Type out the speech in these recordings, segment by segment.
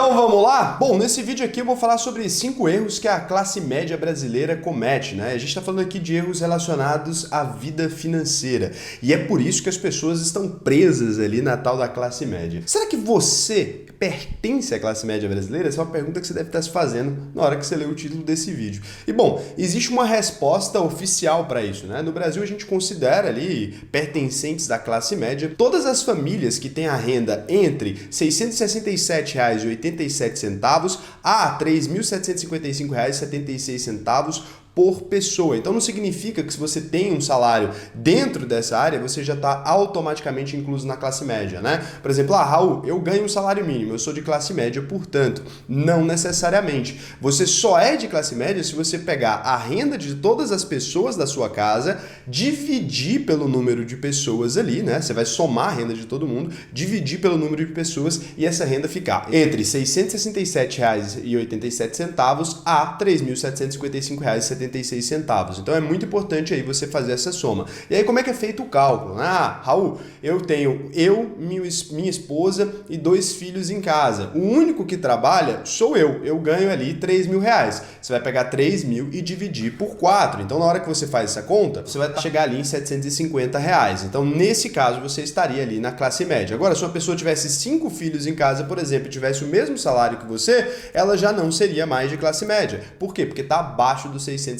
Então vamos lá? Bom, nesse vídeo aqui eu vou falar sobre 5 erros que a classe média brasileira comete, né? A gente está falando aqui de erros relacionados à vida financeira. E é por isso que as pessoas estão presas ali na tal da classe média. Será que você pertence à classe média brasileira? Essa é uma pergunta que você deve estar se fazendo na hora que você lê o título desse vídeo. E bom, existe uma resposta oficial para isso, né? No Brasil a gente considera ali pertencentes da classe média todas as famílias que têm a renda entre R$ 667,87 a R$ 3.755,76 por pessoa. Então não significa que se você tem um salário dentro dessa área, você já está automaticamente incluso na classe média, né? Por exemplo, Raul, eu ganho um salário mínimo, eu sou de classe média, portanto, não necessariamente. Você só é de classe média se você pegar a renda de todas as pessoas da sua casa, dividir pelo número de pessoas ali, né? Você vai somar a renda de todo mundo, dividir pelo número de pessoas e essa renda ficar entre R$ 667,87 a R$ 3.755,76. Então é muito importante aí você fazer essa soma. E aí como é que é feito o cálculo? Raul, eu tenho minha esposa e 2 filhos em casa. O único que trabalha sou eu. Eu ganho ali R$ 3.000. Você vai pegar 3.000 e dividir por 4. Então na hora que você faz essa conta, você vai chegar ali em R$ 750. Então nesse caso você estaria ali na classe média. Agora, se uma pessoa tivesse 5 filhos em casa, por exemplo, e tivesse o mesmo salário que você, ela já não seria mais de classe média. Por quê? Porque está abaixo dos R$ 667,87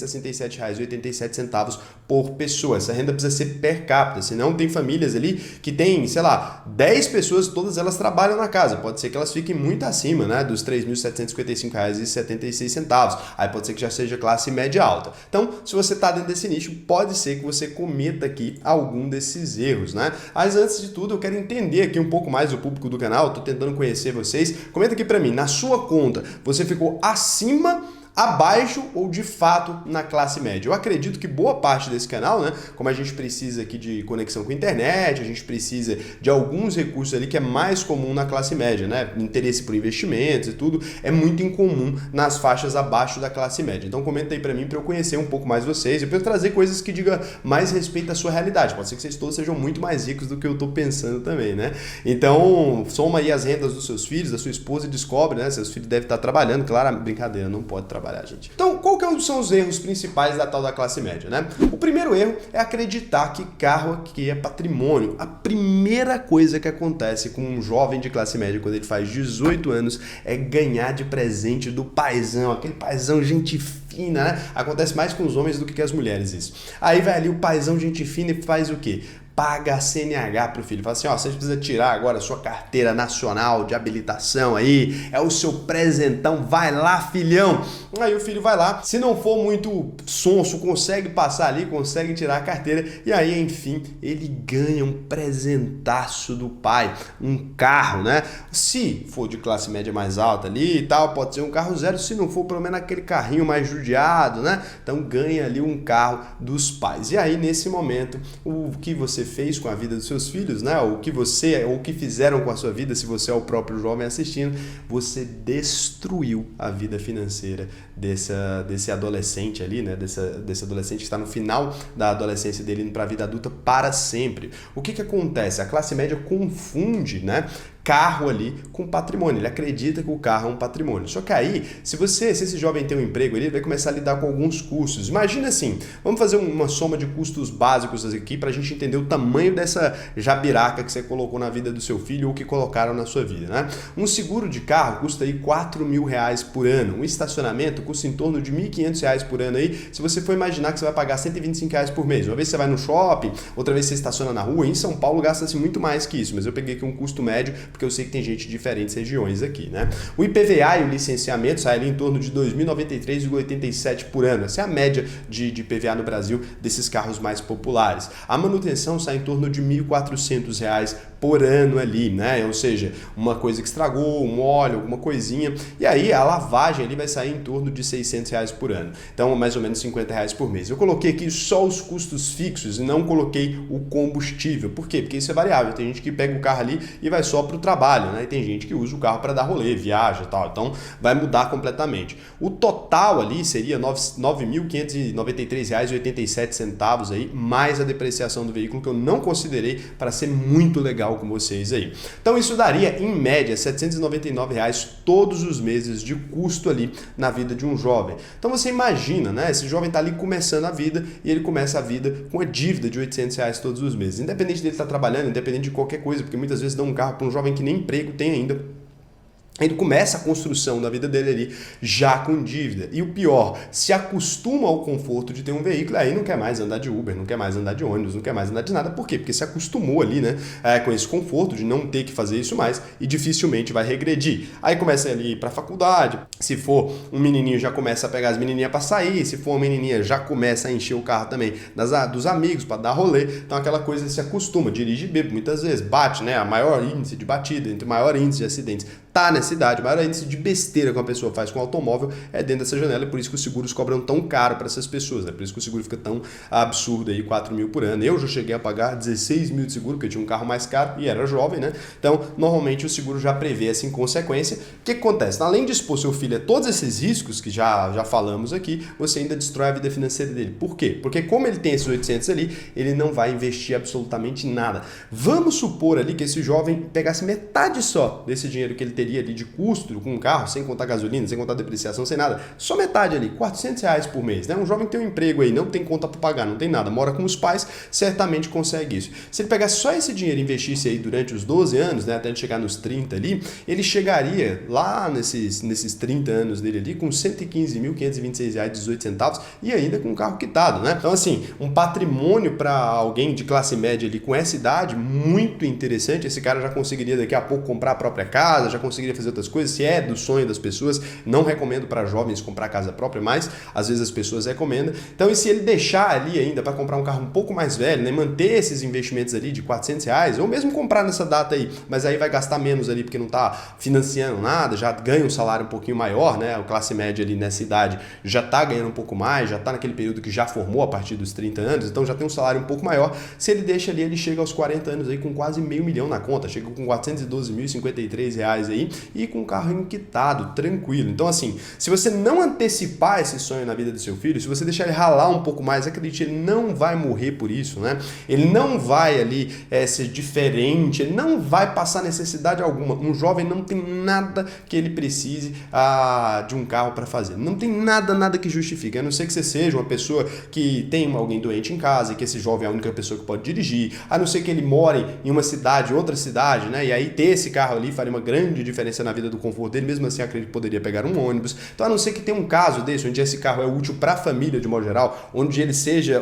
por pessoa. Essa renda precisa ser per capita, senão tem famílias ali que tem, sei lá, 10 pessoas, todas elas trabalham na casa. Pode ser que elas fiquem muito acima, né, dos R$ 3.755,76. Aí pode ser que já seja classe média alta. Então, se você está dentro desse nicho, pode ser que você cometa aqui algum desses erros, né? Mas antes de tudo, eu quero entender aqui um pouco mais o público do canal, estou tentando conhecer vocês. Comenta aqui para mim, na sua conta, você ficou acima, abaixo ou de fato na classe média? Eu acredito que boa parte desse canal, né, como a gente precisa aqui de conexão com a internet, a gente precisa de alguns recursos ali que é mais comum na classe média, né, interesse por investimentos e tudo, é muito incomum nas faixas abaixo da classe média. Então comenta aí pra mim, pra eu conhecer um pouco mais vocês e pra eu trazer coisas que digam mais respeito à sua realidade. Pode ser que vocês todos sejam muito mais ricos do que eu tô pensando também, né? Então soma aí as rendas dos seus filhos, da sua esposa e descobre, né, seus filhos devem estar trabalhando, claro, brincadeira, não pode trabalhar, gente. Então, qual que são os erros principais da tal da classe média, né? O primeiro erro é acreditar que carro aqui é patrimônio. A primeira coisa que acontece com um jovem de classe média quando ele faz 18 anos é ganhar de presente do paizão, aquele paizão gente fina, né? Acontece mais com os homens do que com as mulheres isso. Aí vai ali o paizão gente fina e faz o quê? Paga a CNH pro filho. Fala assim, ó, você precisa tirar agora a sua carteira nacional de habilitação aí, é o seu presentão, vai lá, filhão. Aí o filho vai lá, se não for muito sonso, consegue passar ali, consegue tirar a carteira e aí, enfim, ele ganha um presentaço do pai, um carro, né? Se for de classe média mais alta ali e tal, pode ser um carro zero, se não for, pelo menos aquele carrinho mais judiado, né? Então ganha ali um carro dos pais. E aí, nesse momento, o que você fez com a vida dos seus filhos, né? O que fizeram com a sua vida, se você é o próprio jovem assistindo, você destruiu a vida financeira desse adolescente ali, né? Desse adolescente que está no final da adolescência dele indo para a vida adulta para sempre. O que acontece? A classe média confunde, né, carro ali com patrimônio. Ele acredita que o carro é um patrimônio. Só que aí, se esse jovem tem um emprego, ele vai começar a lidar com alguns custos. Imagina assim, vamos fazer uma soma de custos básicos aqui para a gente entender o tamanho dessa jabiraca que você colocou na vida do seu filho ou que colocaram na sua vida, né? Um seguro de carro custa aí R$ 4.000 por ano. Um estacionamento custa em torno de R$ 1.500 por ano aí. Se você for imaginar que você vai pagar R$ 125 por mês. Uma vez você vai no shopping, outra vez você estaciona na rua. Em São Paulo gasta-se muito mais que isso, mas eu peguei aqui um custo médio porque eu sei que tem gente de diferentes regiões aqui, né? O IPVA e o licenciamento sai ali em torno de R$ 2.093,87 por ano. Essa é a média de IPVA no Brasil desses carros mais populares. A manutenção sai em torno de R$ 1.400 por ano ali, né? Ou seja, uma coisa que estragou, um óleo, alguma coisinha. E aí a lavagem ali vai sair em torno de R$ 600 por ano. Então, mais ou menos R$ 50 por mês. Eu coloquei aqui só os custos fixos e não coloquei o combustível. Por quê? Porque isso é variável. Tem gente que pega o carro ali e vai só para o trabalho, né? E tem gente que usa o carro para dar rolê, viaja e tal. Então, vai mudar completamente. O total ali seria R$ 9.593,87 aí, mais a depreciação do veículo, que eu não considerei para ser muito legal real com vocês aí. Então isso daria, em média, R$ 799 todos os meses de custo ali na vida de um jovem. Então você imagina, né? Esse jovem está ali começando a vida e ele começa a vida com a dívida de R$ 800 todos os meses. Independente dele estar trabalhando, independente de qualquer coisa, porque muitas vezes dão um carro para um jovem que nem emprego tem ainda. Ele começa a construção da vida dele ali já com dívida. E o pior, se acostuma ao conforto de ter um veículo, aí não quer mais andar de Uber, não quer mais andar de ônibus, não quer mais andar de nada. Por quê? Porque se acostumou ali, né, com esse conforto de não ter que fazer isso mais e dificilmente vai regredir. Aí começa ali para a faculdade, se for um menininho já começa a pegar as menininhas para sair, se for uma menininha já começa a encher o carro também dos amigos para dar rolê. Então aquela coisa se acostuma, dirige bêbado muitas vezes, bate, né, a maior índice de batida, entre o maior índice de acidentes tá nessa idade, o maior índice de besteira que uma pessoa faz com o automóvel é dentro dessa janela, e por isso que os seguros cobram tão caro para essas pessoas, né? Por isso que o seguro fica tão absurdo aí, 4 mil por ano. Eu já cheguei a pagar 16 mil de seguro, porque eu tinha um carro mais caro e era jovem, né? Então, normalmente o seguro já prevê essa inconsequência. O que acontece? Além de expor seu filho a todos esses riscos que já falamos aqui, você ainda destrói a vida financeira dele. Por quê? Porque como ele tem esses 800 ali, ele não vai investir absolutamente nada. Vamos supor ali que esse jovem pegasse metade só desse dinheiro que ele teria ali de custo com um carro, sem contar gasolina, sem contar depreciação, sem nada, só metade ali, R$ 400 por mês, né? Um jovem que tem um emprego aí, não tem conta para pagar, não tem nada, mora com os pais, certamente consegue isso. Se ele pegasse só esse dinheiro e investisse aí durante os 12 anos, né, até ele chegar nos 30 ali, ele chegaria lá nesses 30 anos dele ali com R$ 115.526,18 e ainda com um carro quitado, né? Então assim, um patrimônio para alguém de classe média ali com essa idade, muito interessante. Esse cara já conseguiria daqui a pouco comprar a própria casa, já conseguiria fazer outras coisas, se é do sonho das pessoas. Não recomendo para jovens comprar casa própria, mas às vezes as pessoas recomendam. Então, e se ele deixar ali ainda para comprar um carro um pouco mais velho, né, manter esses investimentos ali de R$ 400, ou mesmo comprar nessa data aí, mas aí vai gastar menos ali porque não está financiando nada, já ganha um salário um pouquinho maior, né? A classe média ali nessa idade já está ganhando um pouco mais, já está naquele período que já formou a partir dos 30 anos, então já tem um salário um pouco maior. Se ele deixa ali, ele chega aos 40 anos aí com quase R$ 500.000 na conta, chega com R$ 412.053 aí e com o carro enquitado, tranquilo. Então assim, se você não antecipar esse sonho na vida do seu filho, se você deixar ele ralar um pouco mais, acredite, ele não vai morrer por isso, né? Ele não vai ali ser diferente, ele não vai passar necessidade alguma. Um jovem não tem nada que ele precise de um carro para fazer. Não tem nada que justifique, a não ser que você seja uma pessoa que tem alguém doente em casa e que esse jovem é a única pessoa que pode dirigir, a não ser que ele more em uma cidade, outra cidade, né? E aí ter esse carro ali faria uma grande diferença na vida do conforto dele, mesmo assim acredito que poderia pegar um ônibus. Então, a não ser que tenha um caso desse, onde esse carro é útil para a família de modo geral, onde ele seja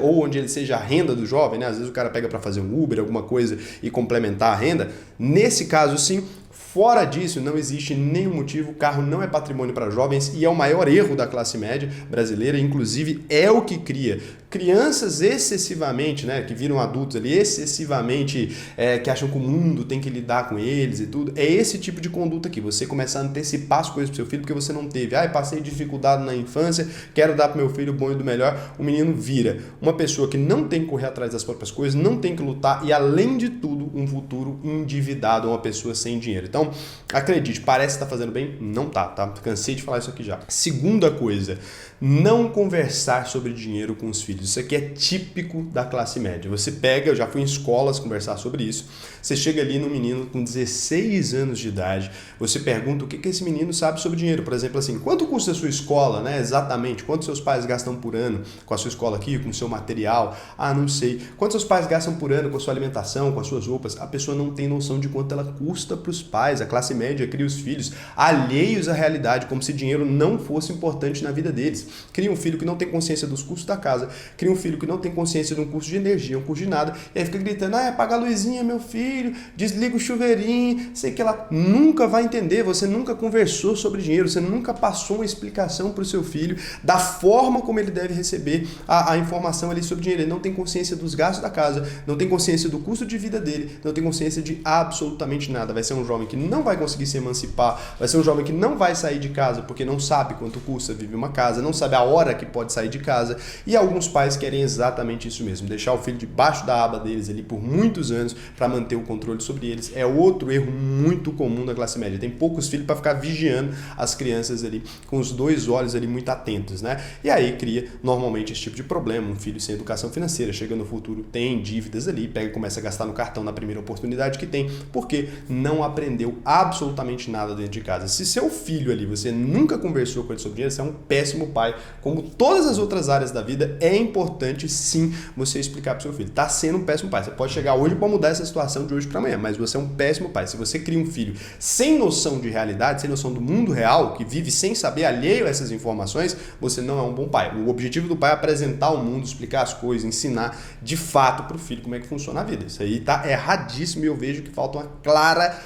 a renda do jovem, né? Às vezes o cara pega para fazer um Uber, alguma coisa e complementar a renda. Nesse caso, sim. Fora disso, não existe nenhum motivo, o carro não é patrimônio para jovens e é o maior erro da classe média brasileira, inclusive é o que cria crianças excessivamente, né, que viram adultos ali, excessivamente, que acham que o mundo tem que lidar com eles e tudo. É esse tipo de conduta aqui, você começar a antecipar as coisas para o seu filho porque você não teve. Passei dificuldade na infância, quero dar para o meu filho o bom e do melhor. O menino vira uma pessoa que não tem que correr atrás das próprias coisas, não tem que lutar e, além de tudo, um futuro endividado, uma pessoa sem dinheiro. Então, acredite, parece que está fazendo bem? Não tá? Cansei de falar isso aqui já. Segunda coisa, não conversar sobre dinheiro com os filhos. Isso aqui é típico da classe média. Você pega, eu já fui em escolas conversar sobre isso, você chega ali no menino com 16 anos de idade, você pergunta o que esse menino sabe sobre dinheiro. Por exemplo, assim, quanto custa a sua escola, né? Exatamente. Quanto seus pais gastam por ano com a sua escola aqui, com o seu material? Não sei. Quanto seus pais gastam por ano com a sua alimentação, com as suas roupas? A pessoa não tem noção de quanto ela custa para os pais. A classe média cria os filhos alheios à realidade, como se dinheiro não fosse importante na vida deles. Cria um filho que não tem consciência dos custos da casa, cria um filho que não tem consciência de um custo de energia, um custo de nada, e aí fica gritando, apaga a luzinha, meu filho, desliga o chuveirinho, sei que ela nunca vai entender, você nunca conversou sobre dinheiro, você nunca passou uma explicação para o seu filho da forma como ele deve receber a informação ali sobre dinheiro. Ele não tem consciência dos gastos da casa, não tem consciência do custo de vida dele, não tem consciência de absolutamente nada. Vai ser um jovem que que não vai conseguir se emancipar, vai ser um jovem que não vai sair de casa porque não sabe quanto custa viver uma casa, não sabe a hora que pode sair de casa, e alguns pais querem exatamente isso mesmo, deixar o filho debaixo da aba deles ali por muitos anos para manter o controle sobre eles. É outro erro muito comum da classe média. Tem poucos filhos para ficar vigiando as crianças ali com os dois olhos ali muito atentos, né? E aí cria normalmente esse tipo de problema, um filho sem educação financeira, chega no futuro, tem dívidas ali, pega e começa a gastar no cartão na primeira oportunidade que tem, porque não aprendeu absolutamente nada dentro de casa. Se seu filho ali, você nunca conversou com ele sobre dinheiro, você é um péssimo pai. Como todas as outras áreas da vida, é importante sim você explicar para o seu filho. Tá sendo um péssimo pai. Você pode chegar hoje para mudar essa situação de hoje para amanhã, mas você é um péssimo pai. Se você cria um filho sem noção de realidade, sem noção do mundo real, que vive sem saber, alheio a essas informações, você não é um bom pai. O objetivo do pai é apresentar o mundo, explicar as coisas, ensinar de fato para o filho como é que funciona a vida. Isso aí tá erradíssimo e eu vejo que falta uma clara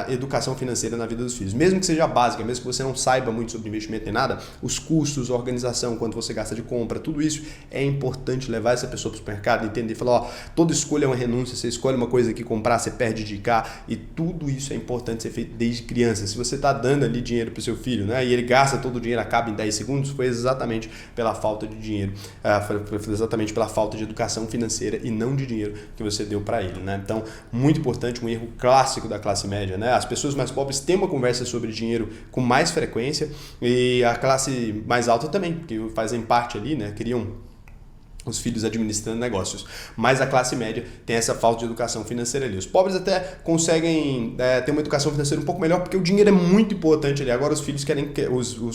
educação financeira na vida dos filhos. Mesmo que seja básica, mesmo que você não saiba muito sobre investimento nem nada, os custos, a organização, quanto você gasta de compra, tudo isso é importante levar essa pessoa para o supermercado, entender, falar, ó, toda escolha é uma renúncia, você escolhe uma coisa que comprar, você perde de cá, e tudo isso é importante ser feito desde criança. Se você está dando ali dinheiro para o seu filho, né, e ele gasta todo o dinheiro, acaba em 10 segundos, foi exatamente pela falta de dinheiro, foi exatamente pela falta de educação financeira e não de dinheiro que você deu para ele, né? Então, muito importante, um erro clássico da classe média, né? As pessoas mais pobres têm uma conversa sobre dinheiro com mais frequência e a classe mais alta também, porque fazem parte ali, né? Criam os filhos administrando negócios. Mas a classe média tem essa falta de educação financeira ali. Os pobres até conseguem ter uma educação financeira um pouco melhor, porque o dinheiro é muito importante ali. Agora os filhos querem,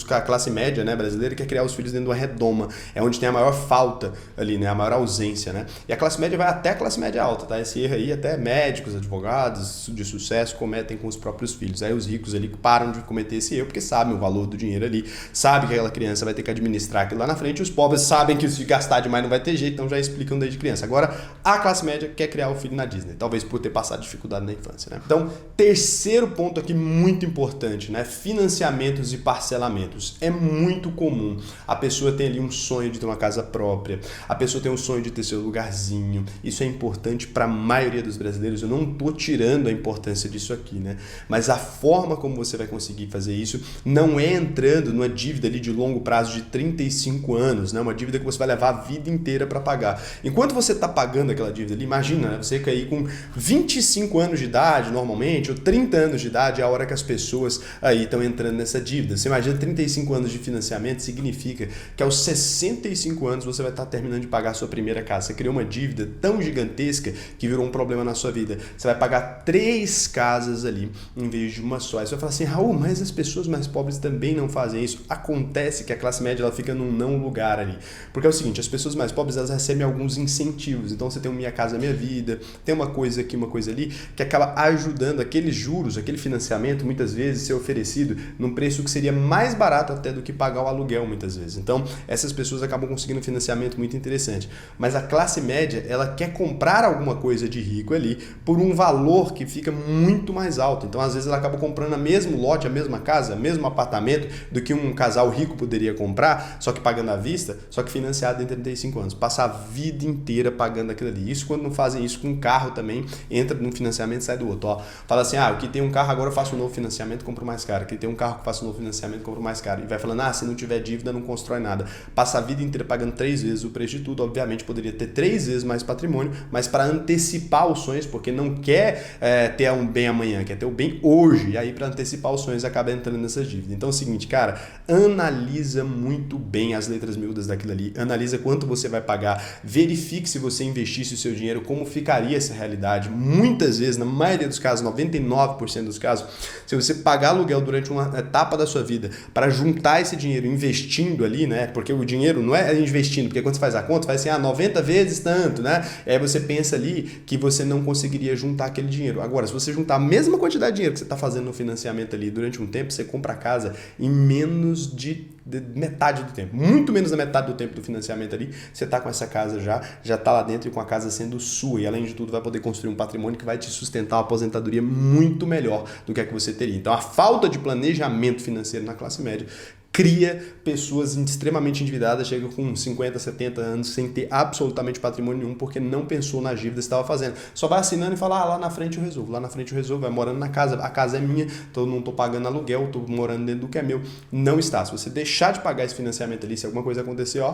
a classe média, né, brasileira quer criar os filhos dentro de uma redoma. É onde tem a maior falta ali, né, a maior ausência, né? E a classe média vai até a classe média alta, tá? Esse erro aí até médicos, advogados de sucesso cometem com os próprios filhos. Aí os ricos ali param de cometer esse erro porque sabem o valor do dinheiro ali, sabem que aquela criança vai ter que administrar aquilo lá na frente, e os pobres sabem que se gastar demais não vai ter jeito, então já explicam desde criança. Agora, a classe média quer criar o filho na Disney, talvez por ter passado dificuldade na infância, né? Então, terceiro ponto aqui muito importante, né? Financiamentos e parcelamentos. É muito comum. A pessoa tem ali um sonho de ter uma casa própria, a pessoa tem um sonho de ter seu lugarzinho. Isso é importante para a maioria dos brasileiros. Eu não estou tirando a importância disso aqui, né? Mas a forma como você vai conseguir fazer isso não é entrando numa dívida ali de longo prazo de 35 anos, né? Uma dívida que você vai levar a vida inteira para pagar. Enquanto você está pagando aquela dívida ali, imagina, né? Você cair com 25 anos de idade, normalmente, ou 30 anos de idade, é a hora que as pessoas aí estão entrando nessa dívida. Você imagina 35 anos de financiamento, significa que aos 65 anos você vai estar terminando de pagar a sua primeira casa. Você criou uma dívida tão gigantesca que virou um problema na sua vida. Você vai pagar 3 casas ali, em vez de uma só. Aí você vai falar assim, Raul, mas as pessoas mais pobres também não fazem isso. Acontece que a classe média ela fica num não lugar ali. Porque é o seguinte, as pessoas mais pobres elas recebem alguns incentivos. Então você tem um Minha Casa Minha Vida, tem uma coisa aqui, uma coisa ali, que acaba ajudando aqueles juros, aquele financiamento, muitas vezes ser oferecido num preço que seria mais barato até do que pagar o aluguel, muitas vezes. Então essas pessoas acabam conseguindo um financiamento muito interessante. Mas a classe média, ela quer comprar alguma coisa de rico ali por um valor que fica muito mais alto. Então às vezes ela acaba comprando o mesmo lote, a mesma casa, o mesmo apartamento do que um casal rico poderia comprar, só que pagando à vista, só que financiado em 35 anos. Passa a vida inteira pagando aquilo ali. Isso quando não fazem isso com um carro também, entra num financiamento e sai do outro. Ó, fala assim, o que tem um carro agora eu faço um novo financiamento, compro mais caro. Que tem um carro que faço um novo financiamento, compro mais caro. E vai falando, se não tiver dívida não constrói nada. Passa a vida inteira pagando 3 vezes o preço de tudo. Obviamente poderia ter 3 vezes mais patrimônio, mas para antecipar os sonhos, porque não quer ter um bem amanhã, quer ter o bem hoje. E aí para antecipar os sonhos acaba entrando nessas dívidas. Então é o seguinte, cara, analisa muito bem as letras miúdas daquilo ali, analisa quanto você vai pagar, verifique se você investisse o seu dinheiro, como ficaria essa realidade. Muitas vezes, na maioria dos casos, 99% dos casos, se você pagar aluguel durante uma etapa da sua vida para juntar esse dinheiro investindo ali, né? Porque o dinheiro não é investindo, porque quando você faz a conta, faz assim, 90 vezes tanto, né? E aí você pensa ali que você não conseguiria juntar aquele dinheiro. Agora, se você juntar a mesma quantidade de dinheiro que você está fazendo no financiamento ali durante um tempo, você compra a casa em menos de metade do tempo, muito menos da metade do tempo do financiamento ali, você está com essa casa já está lá dentro e com a casa sendo sua, e além de tudo vai poder construir um patrimônio que vai te sustentar uma aposentadoria muito melhor do que a que você teria. Então a falta de planejamento financeiro na classe média cria pessoas extremamente endividadas, chegam com 50, 70 anos sem ter absolutamente patrimônio nenhum, porque não pensou nas dívidas que estava fazendo. Só vai assinando e fala, lá na frente eu resolvo, lá na frente eu resolvo, vai morando na casa, a casa é minha, então eu não estou pagando aluguel, estou morando dentro do que é meu. Não está. Se você deixar de pagar esse financiamento ali, se alguma coisa acontecer, ó,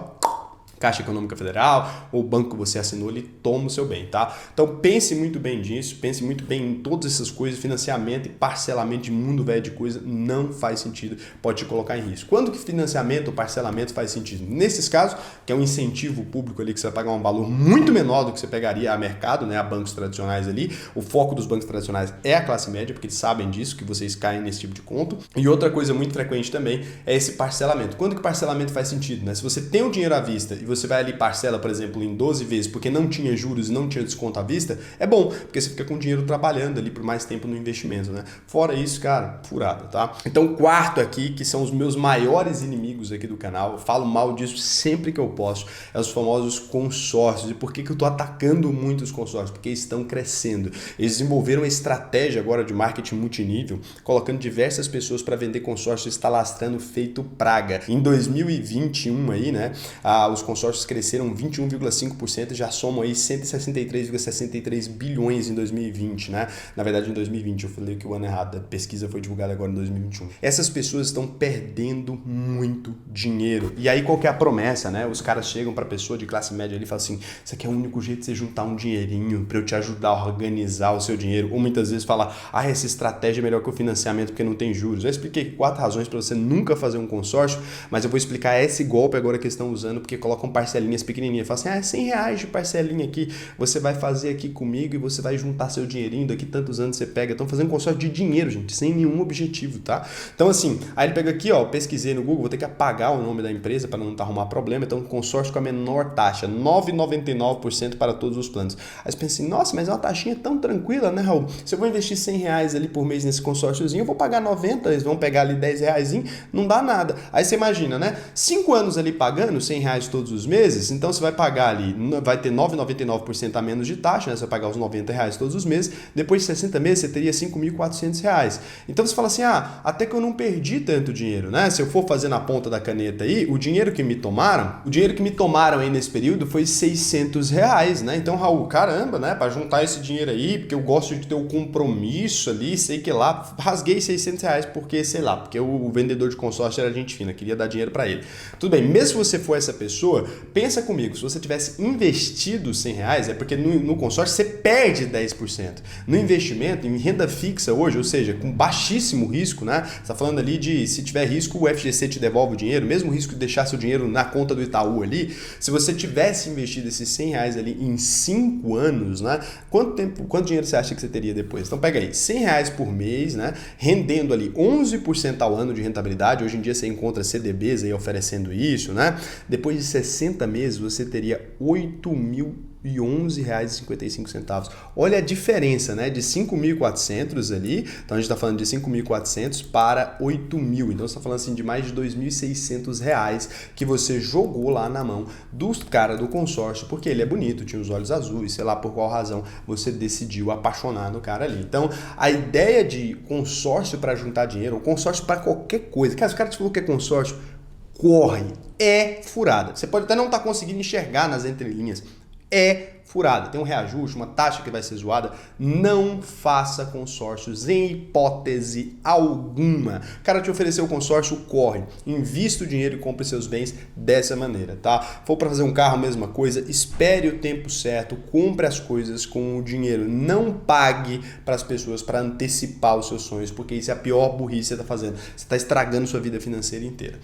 Caixa Econômica Federal, ou o banco que você assinou, ele toma o seu bem, tá? Então pense muito bem nisso, pense muito bem em todas essas coisas, financiamento e parcelamento de mundo velho de coisa não faz sentido, pode te colocar em risco. Quando que financiamento ou parcelamento faz sentido? Nesses casos, que é um incentivo público ali, que você vai pagar um valor muito menor do que você pegaria a mercado, né, a bancos tradicionais ali, o foco dos bancos tradicionais é a classe média, porque eles sabem disso, que vocês caem nesse tipo de conto. E outra coisa muito frequente também é esse parcelamento. Quando que parcelamento faz sentido, né? Se você tem o dinheiro à vista e você vai ali parcela, por exemplo, em 12 vezes porque não tinha juros e não tinha desconto à vista, é bom, porque você fica com o dinheiro trabalhando ali por mais tempo no investimento, né? Fora isso, cara, furada, tá? Então, quarto aqui, que são os meus maiores inimigos aqui do canal, eu falo mal disso sempre que eu posso, é os famosos consórcios. E por que eu tô atacando muito os consórcios? Porque estão crescendo. Eles desenvolveram uma estratégia agora de marketing multinível, colocando diversas pessoas para vender consórcios, está lastrando feito praga. Em 2021 aí, né, os consórcios cresceram 21,5% e já somam aí 163,63 bilhões em 2020, né? Na verdade, em 2020, eu falei que o ano errado, a pesquisa foi divulgada agora em 2021. Essas pessoas estão perdendo muito dinheiro. E aí, qual que é a promessa, né? Os caras chegam para a pessoa de classe média ali e falam assim, isso aqui é o único jeito de você juntar um dinheirinho para eu te ajudar a organizar o seu dinheiro. Ou muitas vezes fala, essa estratégia é melhor que o financiamento porque não tem juros. Eu expliquei 4 razões para você nunca fazer um consórcio, mas eu vou explicar esse golpe agora que eles estão usando, porque colocam parcelinhas pequenininhas. Fala assim, R$100 de parcelinha aqui, você vai fazer aqui comigo e você vai juntar seu dinheirinho, daqui tantos anos você pega. Estão fazendo consórcio de dinheiro, gente, sem nenhum objetivo, tá? Então assim, aí ele pega aqui, ó, pesquisei no Google, vou ter que apagar o nome da empresa para não arrumar problema, então consórcio com a menor taxa, 9,99% para todos os planos. Aí você pensa assim, nossa, mas é uma taxinha tão tranquila, né, Raul? Se eu vou investir R$100 ali por mês nesse consórciozinho, eu vou pagar 90, eles vão pegar ali R$10, não dá nada. Aí você imagina, né? 5 anos ali pagando R$100 todos os meses, então você vai pagar ali, vai ter 9,99% a menos de taxa, né? Você vai pagar os R$90 todos os meses, depois de 60 meses você teria R$5.400. Então você fala assim, até que eu não perdi tanto dinheiro, né? Se eu for fazer na ponta da caneta aí, o dinheiro que me tomaram aí nesse período foi R$600, né? Então, Raul, caramba, né? Para juntar esse dinheiro aí, porque eu gosto de ter o compromisso ali, sei que lá, rasguei R$600 porque, sei lá, porque o vendedor de consórcio era gente fina, queria dar dinheiro para ele. Tudo bem, mesmo se você for essa pessoa, pensa comigo, se você tivesse investido R$100, é porque no consórcio você perde 10%. No investimento, em renda fixa hoje, ou seja, com baixíssimo risco, né? Você está falando ali de, se tiver risco, o FGC te devolve o dinheiro, mesmo o risco de deixar seu dinheiro na conta do Itaú ali, se você tivesse investido esses R$100 ali em 5 anos, né? Quanto dinheiro você acha que você teria depois? Então pega aí, R$100 por mês, né? Rendendo ali 11% ao ano de rentabilidade, hoje em dia você encontra CDBs aí oferecendo isso, né? Depois de 60 meses você teria R$8.011,55. Olha a diferença, né? De 5.400 ali, então a gente está falando de 5.400 para 8.000. Então você está falando assim de mais de R$2.600 que você jogou lá na mão do cara do consórcio, porque ele é bonito, tinha os olhos azuis, sei lá por qual razão você decidiu apaixonar no cara ali. Então a ideia de consórcio para juntar dinheiro, ou consórcio para qualquer coisa, cara, se o cara te falou que é consórcio, corre, é furada. Você pode até não estar conseguindo enxergar nas entrelinhas, é furada, tem um reajuste, uma taxa que vai ser zoada. Não faça consórcios em hipótese alguma. O cara te ofereceu o consórcio, corre, invista o dinheiro e compre seus bens dessa maneira, tá? For para fazer um carro, mesma coisa, espere o tempo certo, compre as coisas com o dinheiro, não pague para as pessoas para antecipar os seus sonhos, porque isso é a pior burrice que você está fazendo, você está estragando sua vida financeira inteira.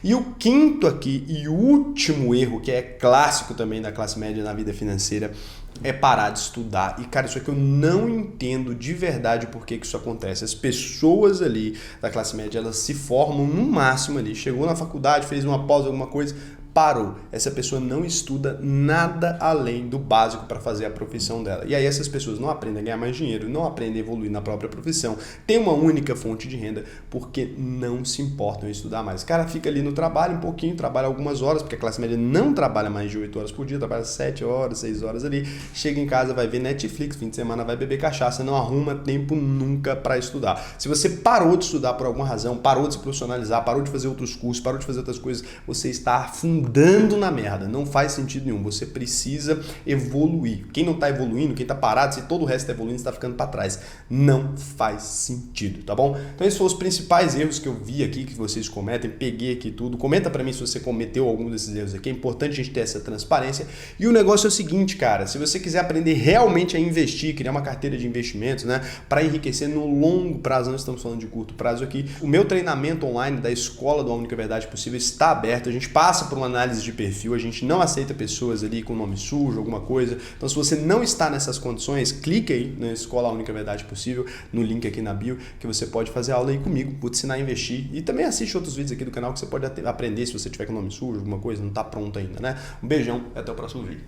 E o quinto aqui e último erro, que é clássico também da classe média na vida financeira, é parar de estudar. E cara, isso aqui eu não entendo de verdade por que isso acontece. As pessoas ali da classe média, elas se formam no máximo ali, chegou na faculdade, fez uma pós, alguma coisa, parou. Essa pessoa não estuda nada além do básico para fazer a profissão dela. E aí essas pessoas não aprendem a ganhar mais dinheiro, não aprendem a evoluir na própria profissão, tem uma única fonte de renda porque não se importam em estudar mais. O cara fica ali no trabalho um pouquinho, trabalha algumas horas, porque a classe média não trabalha mais de 8 horas por dia, trabalha 7 horas, 6 horas ali, chega em casa, vai ver Netflix, fim de semana vai beber cachaça, não arruma tempo nunca para estudar. Se você parou de estudar por alguma razão, parou de se profissionalizar, parou de fazer outros cursos, parou de fazer outras coisas, você está afundando na merda, não faz sentido nenhum, você precisa evoluir. Quem não está evoluindo, quem está parado, se todo o resto está evoluindo, está ficando para trás. Não faz sentido, tá bom? Então esses foram os principais erros que eu vi aqui, que vocês cometem, peguei aqui tudo, comenta para mim se você cometeu algum desses erros aqui, é importante a gente ter essa transparência. E o negócio é o seguinte, cara, se você quiser aprender realmente a investir, criar uma carteira de investimentos, né, para enriquecer no longo prazo, não estamos falando de curto prazo aqui, o meu treinamento online da Escola da Única Verdade Possível está aberto, a gente passa por uma análise de perfil, a gente não aceita pessoas ali com nome sujo, alguma coisa, então se você não está nessas condições, clique aí na Escola da Única Verdade Possível, no link aqui na bio, que você pode fazer aula aí comigo, vou te ensinar a investir e também assiste outros vídeos aqui do canal que você pode aprender se você tiver com nome sujo, alguma coisa, não está pronto ainda, né? Um beijão e até o próximo vídeo.